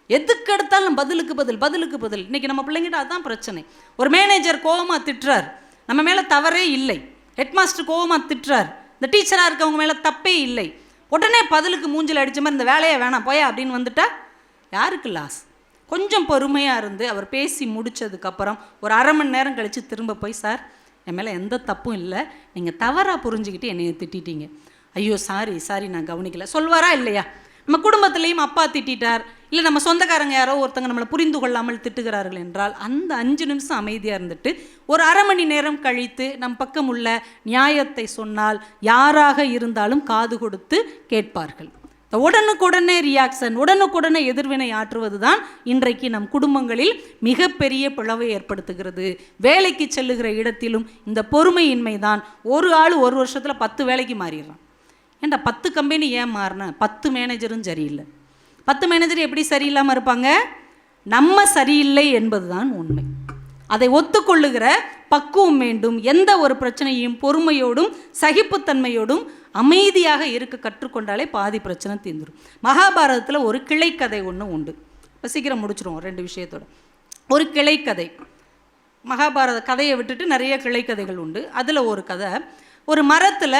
எதுக்கு எடுத்தாலும் பதிலுக்கு பதில். இன்றைக்கி நம்ம பிள்ளைங்கிட்ட அதுதான் பிரச்சனை. ஒரு மேனேஜர் கோவமாக திட்டுறார், நம்ம மேலே தவறே இல்லை. ஹெட்மாஸ்டர் கோவமாக திட்டுறார், இந்த டீச்சராக இருக்கவங்க மேலே தப்பே இல்லை. உடனே பதிலுக்கு மூஞ்சில் அடித்த மாதிரி இந்த வேலையை வேணாம் போயா அப்படின்னு வந்துட்டா யாருக்கு லாஸ்? கொஞ்சம் பொறுமையாக இருந்து அவர் பேசி முடித்ததுக்கப்புறம் ஒரு அரை மணி நேரம் கழித்து திரும்ப போய், சார் என் மேலே எந்த தப்பும் இல்லை, நீங்கள் தவறாக புரிஞ்சுக்கிட்டு என்னை திட்டிட்டீங்க, ஐயோ சாரி நான் கவனிக்கல சொல்வாரா இல்லையா? நம்ம குடும்பத்துலேயும் அப்பா திட்டார், இல்லை நம்ம சொந்தக்காரங்க யாரோ ஒருத்தங்க நம்மளை புரிந்து கொள்ளாமல் திட்டுகிறார்கள் என்றால் அந்த 5 நிமிஷம் அமைதியாக இருந்துட்டு ஒரு அரை மணி நேரம் கழித்து நம் பக்கம் உள்ள நியாயத்தை சொன்னால் யாராக இருந்தாலும் காது கொடுத்து கேட்பார்கள். உடனுக்குடனே ரியாக்ஷன், உடனுக்குடனே எதிர்வினை ஆற்றுவது தான் இன்றைக்கு நம் குடும்பங்களில் மிகப்பெரிய பிளவை ஏற்படுத்துகிறது. வேலைக்கு செல்லுகிற இடத்திலும் இந்த பொறுமையின்மை தான். ஒரு ஆள் ஒரு வருஷத்தில் 10 வேலைக்கு மாறிடுறான். ஏன்டா 10 கம்பெனி ஏன் மாறினேன்? 10 மேனேஜரும் சரியில்லை. 10 மேனேஜர் எப்படி சரியில்லாமல் இருப்பாங்க? நம்ம சரியில்லை என்பது தான் உண்மை. அதை ஒத்துக்கொள்ளுகிற பக்குவம் வேண்டும். எந்த ஒரு பிரச்சனையும் பொறுமையோடும் சகிப்புத்தன்மையோடும் அமைதியாக இருக்க கற்றுக்கொண்டாலே பாதி பிரச்சனை தீர்ந்துடும். மகாபாரதத்தில் ஒரு கிளைக்கதை ஒன்று உண்டு. இப்போ சீக்கிரம் முடிச்சிருவோம் 2 விஷயத்தோட. ஒரு கிளைக்கதை, மகாபாரத கதையை விட்டுட்டு நிறைய கிளைக்கதைகள் உண்டு. அதில் ஒரு கதை, ஒரு மரத்தில்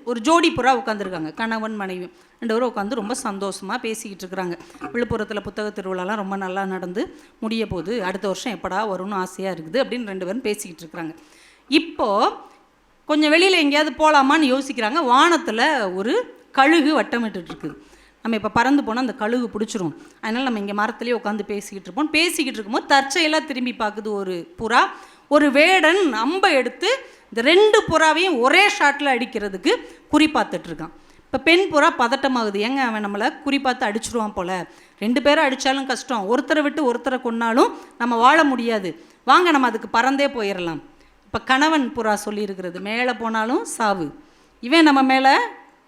ஒரு ஜோடி புறா உட்காந்துருக்காங்க, கணவன் மனைவி 2 பேரும் உட்காந்து ரொம்ப சந்தோஷமாக பேசிக்கிட்டு இருக்கிறாங்க. விழுப்புரத்தில் புத்தக திருவிழாலாம் ரொம்ப நல்லா நடந்து முடிய போது, அடுத்த வருஷம் எப்படா வரும்னு ஆசையாக இருக்குது அப்படின்னு 2 பேரும் பேசிக்கிட்டு இருக்கிறாங்க. இப்போது கொஞ்சம் வெளியில் எங்கேயாவது போகலாமான்னு யோசிக்கிறாங்க. வானத்தில் ஒரு கழுகு வட்டமிட்டு இருக்குது. நம்ம இப்போ பறந்து போனால் அந்த கழுகு பிடிச்சிரும், அதனால் நம்ம இங்கே மரத்துலேயே உட்காந்து பேசிக்கிட்டு இருப்போம். பேசிக்கிட்டு இருக்கும்போது தற்செயலாக திரும்பி பார்க்குது ஒரு புறா. ஒரு வேடன் அம்பை எடுத்து இந்த 2 புறாவையும் ஒரே ஷாட்டில் அடிக்கிறதுக்கு குறி பார்த்துட்ருக்கான். இப்போ பெண் புறா பதட்டமாகுது, ஏங்க அவன் நம்மளை குறி பார்த்து அடிச்சுடுவான் போல், 2 பேரை அடித்தாலும் கஷ்டம், ஒருத்தரை விட்டு ஒருத்தரை கொன்னாலும் நம்ம வாழ முடியாது, வாங்க நம்ம அதுக்கு பறந்தே போயிடலாம். இப்போ கணவன் புறா சொல்லியிருக்கிறது, மேலே போனாலும் சாவு இவன் நம்ம மேலே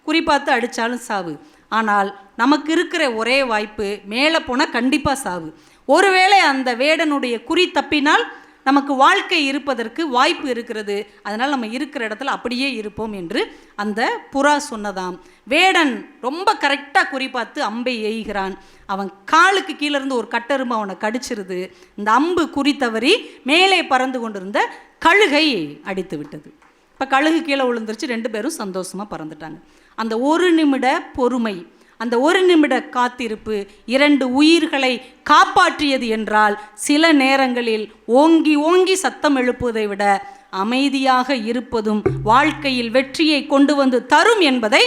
குறிப்பாத்து அடித்தாலும் சாவு. ஆனால் நமக்கு இருக்கிற ஒரே வாய்ப்பு மேலே போனால் கண்டிப்பாக சாவு. ஒருவேளை அந்த வேடனுடைய குறி தப்பினால் நமக்கு வாழ்க்கை இருப்பதற்கு வாய்ப்பு இருக்கிறது. அதனால் நம்ம இருக்கிற இடத்துல அப்படியே இருப்போம் என்று அந்த புறா சொன்னதாம். வேடன் ரொம்ப கரெக்டாக குறிப்பாத்து அம்பை எய்கிறான். அவன் காலுக்கு கீழே இருந்து ஒரு கட்டெரும்பு அவனை கடிச்சிருது. இந்த அம்பு குறி தவறி மேலே பறந்து கொண்டிருந்த கழுகை அடித்து விட்டது. இப்போ கழுகு கீழே விழுந்துருச்சு. 2 பேரும் சந்தோஷமாக பறந்துட்டாங்க. அந்த 1 நிமிட பொறுமை, அந்த 1 நிமிட காத்திருப்பு 2 உயிர்களை காப்பாற்றியது என்றால், சில நேரங்களில் ஓங்கி ஓங்கி சத்தம் எழுப்புவதை விட அமைதியாக இருப்பதும் வாழ்க்கையில் வெற்றியை கொண்டு வந்து தரும் என்பதை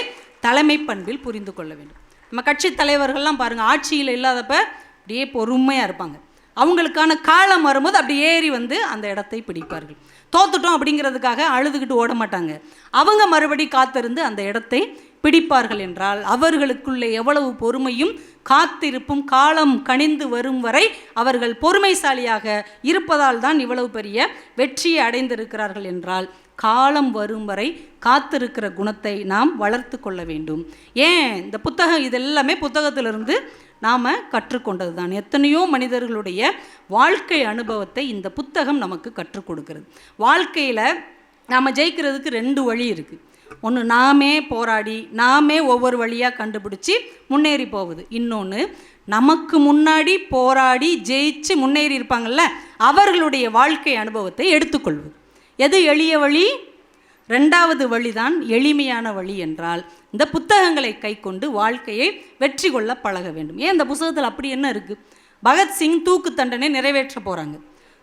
தலைமை பண்பில் புரிந்து கொள்ள வேண்டும். நம்ம கட்சி தலைவர்கள்லாம் பாருங்கள், ஆட்சியில் இல்லாதப்ப அப்படியே பொறுமையாக இருப்பாங்க. அவங்களுக்கான காலம் வரும்போது அப்படி ஏறி வந்து அந்த இடத்தை பிடிப்பார்கள். தோத்துட்டோம் அப்படிங்கிறதுக்காக அழுதுகிட்டு ஓட மாட்டாங்க. அவங்க மறுபடி காத்திருந்து அந்த இடத்தை பிடிப்பார்கள் என்றால் அவர்களுக்குள்ளே எவ்வளவு பொறுமையும் காத்திருப்பும் காலம் கனிந்து வரும் வரை அவர்கள் பொறுமைசாலியாக இருப்பதால் தான் இவ்வளவு பெரிய வெற்றியை அடைந்திருக்கிறார்கள் என்றால், காலம் வரும் வரை காத்திருக்கிற குணத்தை நாம் வளர்த்து கொள்ள வேண்டும். ஏன் இந்த புத்தகம், இதெல்லாமே புத்தகத்திலிருந்து நாம் கற்றுக்கொண்டது தான். எத்தனையோ மனிதர்களுடைய வாழ்க்கை அனுபவத்தை இந்த புத்தகம் நமக்கு கற்றுக் கொடுக்கிறது. வாழ்க்கையில் நாம் ஜெயிக்கிறதுக்கு 2 வழி இருக்குது. ஒன்று, நாமே போராடி நாமே ஒவ்வொரு வழியாக கண்டுபிடிச்சி முன்னேறி போகுது. இன்னொன்று, நமக்கு முன்னாடி போராடி ஜெயிச்சு முன்னேறி இருப்பாங்கள்ல, அவர்களுடைய வாழ்க்கை அனுபவத்தை எடுத்துக்கொள்வது. எது எளிய வழி? 2வது வழிதான் எளிமையான வழி. என்றால் இந்த புத்தகங்களை கை கொண்டு வாழ்க்கையை வெற்றி கொள்ள பழக வேண்டும். ஏன் இந்த புத்தகத்தில் அப்படி என்ன இருக்குது? பகத்சிங் தூக்கு தண்டனை நிறைவேற்ற போகிறாங்க.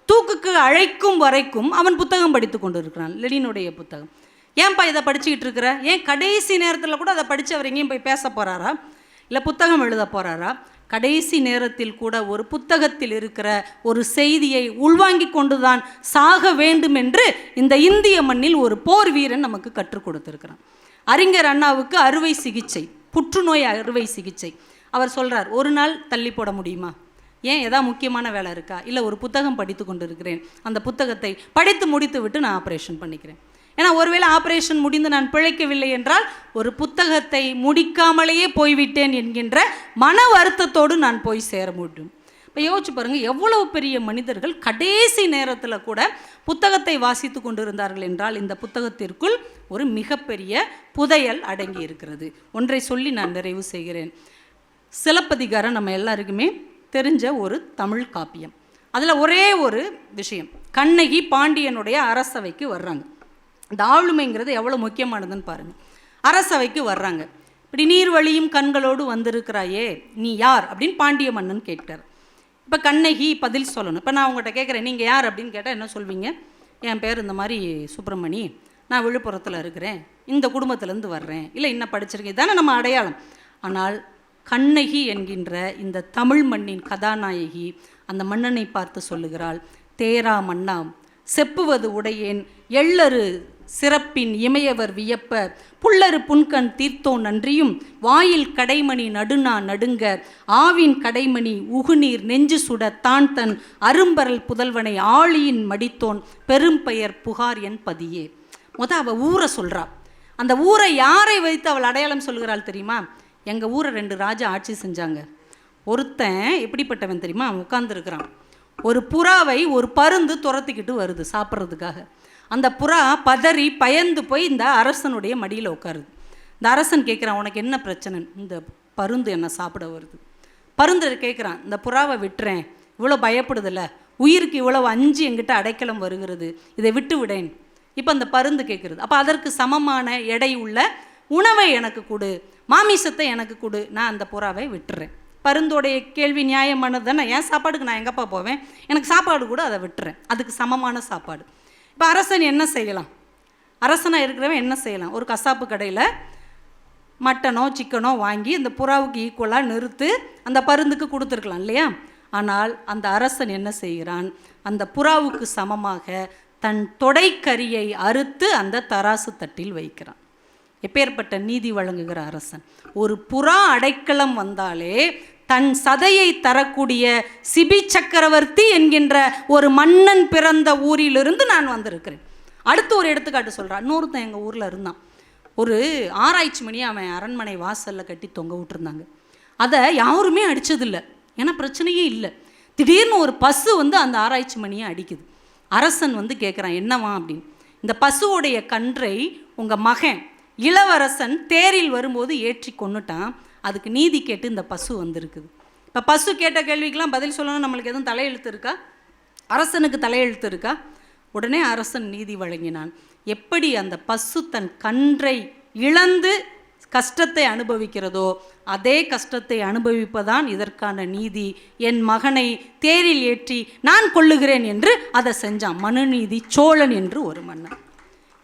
தூக்குக்கு அழைக்கும் வரைக்கும் அவன் புத்தகம் படித்து கொண்டு இருக்கிறான், லெனினுடைய புத்தகம். ஏன்பா இதை படிச்சுக்கிட்டு இருக்கிற? ஏன் கடைசி நேரத்தில் கூட அதை படித்து அவர் எங்கேயும் போய் பேச போகிறாரா, இல்லை புத்தகம் எழுத போகிறாரா? கடைசி நேரத்தில் கூட ஒரு புத்தகத்தில் இருக்கிற ஒரு செய்தியை உள்வாங்கி கொண்டுதான் சாக வேண்டும் என்று இந்த இந்திய மண்ணில் ஒரு போர் வீரன் நமக்கு கற்றுக் கொடுத்திருக்கிறான். அறிஞர் அண்ணாவுக்கு அறுவை சிகிச்சை, புற்றுநோய் அறுவை சிகிச்சை. அவர் சொல்கிறார், 1 நாள் தள்ளி போட முடியுமா? ஏன், ஏதாவது முக்கியமான வேலை இருக்கா? இல்லை, ஒரு புத்தகம் படித்து கொண்டு இருக்கிறேன், அந்த புத்தகத்தை படித்து முடித்து விட்டு நான் ஆப்ரேஷன் பண்ணிக்கிறேன். ஏன்னா ஒருவேளை ஆப்ரேஷன் முடிந்து நான் பிழைக்கவில்லை என்றால் ஒரு புத்தகத்தை முடிக்காமலேயே போய்விட்டேன் என்கின்ற மன வருத்தத்தோடு நான் போய் சேர முடியும். இப்போ யோசிச்சு பாருங்கள், எவ்வளவு பெரிய மனிதர்கள் கடைசி நேரத்தில் கூட புத்தகத்தை வாசித்து கொண்டிருந்தார்கள் என்றால் இந்த புத்தகத்திற்குள் ஒரு மிகப்பெரிய புதையல் அடங்கி இருக்கிறது. ஒன்றை சொல்லி நான் நிறைவு செய்கிறேன். சிலப்பதிகாரம் நம்ம எல்லாருக்குமே தெரிஞ்ச ஒரு தமிழ் காப்பியம். அதில் ஒரே ஒரு விஷயம், கண்ணகி பாண்டியனுடைய அரசவைக்கு வர்றாங்க. இந்த ஆளுமைங்கிறது எவ்வளோ முக்கியமானதுன்னு பாருங்கள். அரசவைக்கு வர்றாங்க. இப்படி நீர்வழியும் கண்களோடு வந்திருக்கிறாயே, நீ யார் அப்படின்னு பாண்டிய மன்னன் கேட்கிறார். இப்போ கண்ணகி பதில் சொல்லணும். இப்போ நான் உங்கள்கிட்ட கேட்குறேன், நீங்கள் யார் அப்படின்னு கேட்டால் என்ன சொல்வீங்க? என் பேர் இந்த மாதிரி சுப்பிரமணி, நான் விழுப்புரத்தில் இருக்கிறேன், இந்த குடும்பத்திலேருந்து வர்றேன், இல்லை இன்னும் படிச்சிருக்கேன், தானே நம்ம அடையாளம். ஆனால் கண்ணகி என்கின்ற இந்த தமிழ் மண்ணின் கதாநாயகி அந்த மன்னனை பார்த்து சொல்லுகிறாள், தேரா மன்னா செப்புவது உடையேன் எள்ளரு சிறப்பின் இமையவர் வியப்ப புல்லரு புன்கண் தீர்த்தோ நன்றியும் வாயில் கடைமணி நடுநா நடுங்க ஆவின் கடைமணி உகுநீர் நெஞ்சு சுட தான் தன் அரும்பரல் புதல்வனை ஆழியின் மடித்தோன் பெரும்பெயர் புகார் என் பதியே. அவள் ஊரை சொல்கிறா. அந்த ஊரை யாரை வைத்து அவள் அடையாளம் சொல்கிறாள் தெரியுமா? எங்கள் ஊரை 2 ராஜா ஆட்சி செஞ்சாங்க. ஒருத்தன் எப்படிப்பட்டவன் தெரியுமா? அவன் உட்கார்ந்துருக்கிறான். ஒரு புறாவை ஒரு பருந்து துரத்திக்கிட்டு வருது சாப்பிட்றதுக்காக. அந்த புறா பதறி பயந்து போய் இந்த அரசனுடைய மடியில் உட்காருது. இந்த அரசன் கேட்குறான், உனக்கு என்ன பிரச்சனை? இந்த பருந்து என்ன சாப்பிட வருது. பருந்து கேட்குறான், இந்த புறாவை விட்டுறேன், இவ்வளோ பயப்படுதில்ல, உயிருக்கு இவ்வளவு அஞ்சு என்கிட்ட அடைக்கலம் வருகிறது, இதை விட்டு விடேன். இப்போ அந்த பருந்து கேட்குறது, அப்போ அதற்கு சமமான எடை உள்ள உணவை எனக்கு கொடு, மாமிசத்தை எனக்கு கொடு, நான் அந்த புறாவை விட்டுறேன். பருந்தோடைய கேள்வி நியாயமானது தானே. என் சாப்பாடுக்கு நான் எங்கப்பா போவேன், எனக்கு சாப்பாடு கூட அதை விட்டுறேன், அதுக்கு சமமான சாப்பாடு. இப்போ அரசன் என்ன செய்யலாம்? அரசனாக இருக்கிறவன் என்ன செய்யலாம்? ஒரு கசாப்பு கடையில் மட்டனோ சிக்கனோ வாங்கி அந்த புறாவுக்கு ஈக்குவலாக நிறுத்து அந்த பருந்துக்கு கொடுத்துருக்கலாம் இல்லையா? ஆனால் அந்த அரசன் என்ன செய்கிறான்? அந்த புறாவுக்கு சமமாக தன் தொடைக்கரியை அறுத்து அந்த தராசு தட்டில் வைக்கிறான். எப்பேற்பட்ட நீதி வழங்குகிற அரசன்! ஒரு புறா அடைக்கலம் வந்தாலே தன் சதையை தரக்கூடிய சிபி சக்கரவர்த்தி என்கின்ற ஒரு மன்னன் பிறந்த ஊரிலிருந்து நான் வந்திருக்கிறேன். அடுத்து ஒரு எடுத்துக்காட்டு சொல்கிறான். இன்னொருத்தன் எங்கள் ஊரில் இருந்தான், ஒரு ஆராய்ச்சி மணியை அவன் அரண்மனை வாசலில் கட்டி தொங்க விட்டுருந்தாங்க. அதை யாருமே அடித்ததில்லை, ஏன்னா பிரச்சனையே இல்லை. திடீர்னு ஒரு பசு வந்து அந்த ஆராய்ச்சி மணியை அடிக்குது. அரசன் வந்து கேட்குறான், என்னவா அப்படின்னு. இந்த பசுவோடைய கன்றை உங்கள் மகன் இளவரசன் தேரில் வரும்போது ஏற்றி கொன்னுட்டான், அதுக்கு நீதி கேட்டு இந்த பசு வந்திருக்குது. இப்போ பசு கேட்ட கேள்விக்கெல்லாம் பதில் சொல்லணும், நம்மளுக்கு எதுவும் தலையெழுத்து இருக்கா? அரசனுக்கு தலையெழுத்து இருக்கா? உடனே அரசன் நீதி வழங்கினான். எப்படி அந்த பசு தன் கன்றை இழந்து கஷ்டத்தை அனுபவிக்கிறதோ அதே கஷ்டத்தை அனுபவிப்பதான் இதற்கான நீதி. என் மகனை தேரில் ஏற்றி நான் கொல்லுகிறேன் என்று அதை செஞ்சான் மனுநீதி சோழன் என்று ஒரு மன்னன்.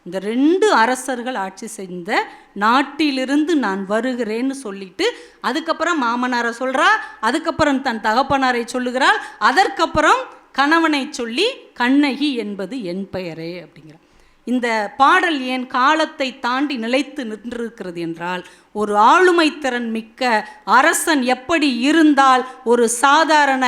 இந்த 2 அரசர்கள் ஆட்சி செய்த நாட்டிலிருந்து நான் வருகிறேன்னு சொல்லிட்டு அதுக்கப்புறம் மாமனாரை சொல்கிறா, அதுக்கப்புறம் தன் தகப்பனாரை சொல்லுகிறாள், அதற்கப்புறம் கணவனை சொல்லி கண்ணகி என்பது என் பெயரே அப்படிங்கிறார். இந்த பாடல் ஏன் காலத்தை தாண்டி நிலைத்து நின்றிருக்கிறது என்றால், ஒரு ஆளுமை திறன் மிக்க அரசன் எப்படி இருந்தால் ஒரு சாதாரண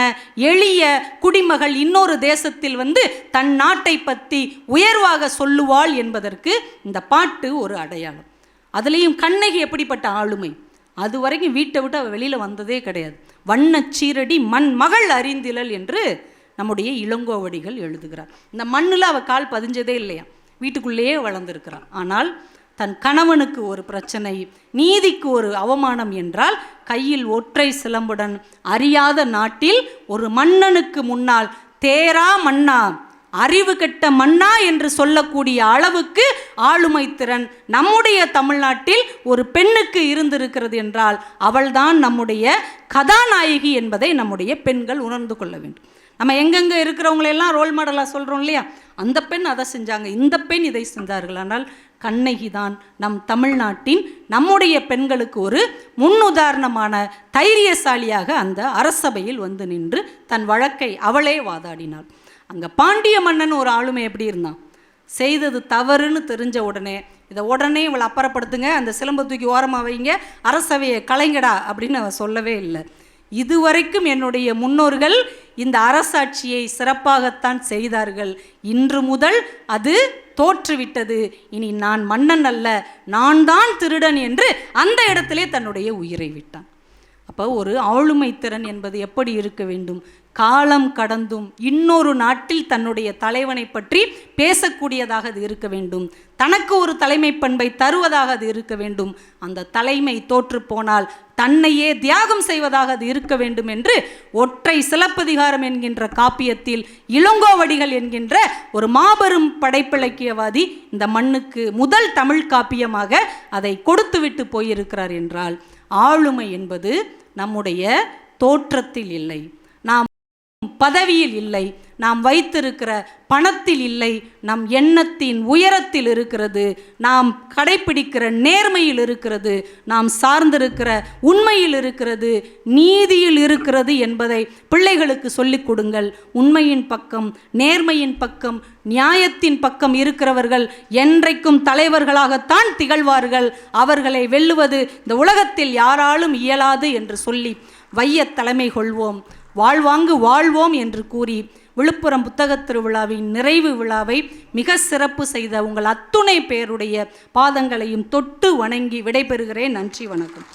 எளிய குடிமகள் இன்னொரு தேசத்தில் வந்து தன் நாட்டை பற்றி உயர்வாக சொல்லுவாள் என்பதற்கு இந்த பாட்டு ஒரு அடையாளம். அதுலேயும் கண்ணகி எப்படிப்பட்ட ஆளுமை, அது வரைக்கும் வீட்டை விட்டு அவள் வெளியில் வந்ததே கிடையாது. வண்ணச் சீரடி மண் மகள் அறிந்திலல் என்று நம்முடைய இளங்கோவடிகள் எழுதுகிறார். இந்த மண்ணில் அவள் கால் பதிஞ்சதே இல்லையா, வீட்டுக்குள்ளேயே வளர்ந்துருக்கிறாள். ஆனால் தன் கணவனுக்கு ஒரு பிரச்சனை, நீதிக்கு ஒரு அவமானம் என்றால் கையில் ஒற்றை சிலம்புடன் அறியாத நாட்டில் ஒரு மன்னனுக்கு முன்னால் தேரா மன்னா, அறிவு கெட்ட மன்னா என்று சொல்லக்கூடிய அளவுக்கு ஆளுமை திறன் நம்முடைய தமிழ்நாட்டில் ஒரு பெண்ணுக்கு இருந்திருக்கிறது என்றால் அவள்தான் நம்முடைய கதாநாயகி என்பதை நம்முடைய பெண்கள் உணர்ந்து கொள்ள வேண்டும். நம்ம எங்கெங்கே இருக்கிறவங்களெல்லாம் ரோல் மாடலாக சொல்கிறோம் இல்லையா, அந்த பெண் அதை செஞ்சாங்க, இந்த பெண் இதை செஞ்சார்கள். ஆனால் கண்ணகி தான் நம் தமிழ்நாட்டின் நம்முடைய பெண்களுக்கு ஒரு முன்னுதாரணமான தைரியசாலியாக அந்த அரசபையில் வந்து நின்று தன் வழக்கை அவளே வாதாடினாள். அங்கே பாண்டிய மன்னன் ஒரு ஆளுமை எப்படி இருந்தான், செய்தது தவறுன்னு தெரிஞ்ச உடனே இதை உடனே இவளை அப்புறப்படுத்துங்க, அந்த சிலம்பை தூக்கி ஓரமாக வைங்க, அரசவையை கலைங்கடா அப்படின்னு அவள் சொல்லவே இல்லை. இதுவரைக்கும் என்னுடைய முன்னோர்கள் இந்த அரசாட்சியை சிறப்பாகத்தான் செய்தார்கள், இன்று முதல் அது தோற்றுவிட்டது, இனி நான் மன்னன் அல்ல, நான் தான் திருடன் என்று அந்த இடத்திலே தன்னுடைய உயிரை விட்டான். அப்போ ஒரு ஆளுமை திறன் என்பது எப்படி இருக்க வேண்டும், காலம் கடந்தும் இன்னொரு நாட்டில் தன்னுடைய தலைவனை பற்றி பேசக்கூடியதாக அது இருக்க வேண்டும், தனக்கு ஒரு தலைமை பண்பை தருவதாக அது இருக்க வேண்டும், அந்த தலைமை தோற்று போனால் தன்னையே தியாகம் செய்வதாக அது இருக்க வேண்டும் என்று ஒற்றை சிலப்பதிகாரம் என்கின்ற காப்பியத்தில் இளங்கோவடிகள் என்கின்ற ஒரு மாபெரும் படைப்பிலக்கியவாதி இந்த மண்ணுக்கு முதல் தமிழ் காப்பியமாக அதை கொடுத்துவிட்டு போயிருக்கிறார். என்றால் ஆளுமை என்பது நம்முடைய தோற்றத்தில் இல்லை, நாம் பதவியில் இல்லை, நாம் வைத்திருக்கிற பணத்தில் இல்லை, நம் எண்ணத்தின் உயரத்தில் இருக்கிறது, நாம் கடைப்பிடிக்கிற நேர்மையில் இருக்கிறது, நாம் சார்ந்திருக்கிற உண்மையில் இருக்கிறது, நீதியில் இருக்கிறது என்பதை பிள்ளைகளுக்கு சொல்லிக் கொடுங்கள். உண்மையின் பக்கம், நேர்மையின் பக்கம், நியாயத்தின் பக்கம் இருக்கிறவர்கள் என்றைக்கும் தலைவர்களாகத்தான் திகழ்வார்கள். அவர்களை வெல்லுவது இந்த உலகத்தில் யாராலும் இயலாது என்று சொல்லி வைய தலைமை கொள்வோம், வாழ்வாங்கு வாழ்வோம் என்று கூறி விழுப்புரம் புத்தகத் திருவிழாவின் நிறைவு விழாவை மிக சிறப்பு செய்த உங்கள் அத்துணை பேருடைய பாதங்களையும் தொட்டு வணங்கி விடைபெறுகிறேன். நன்றி, வணக்கம்.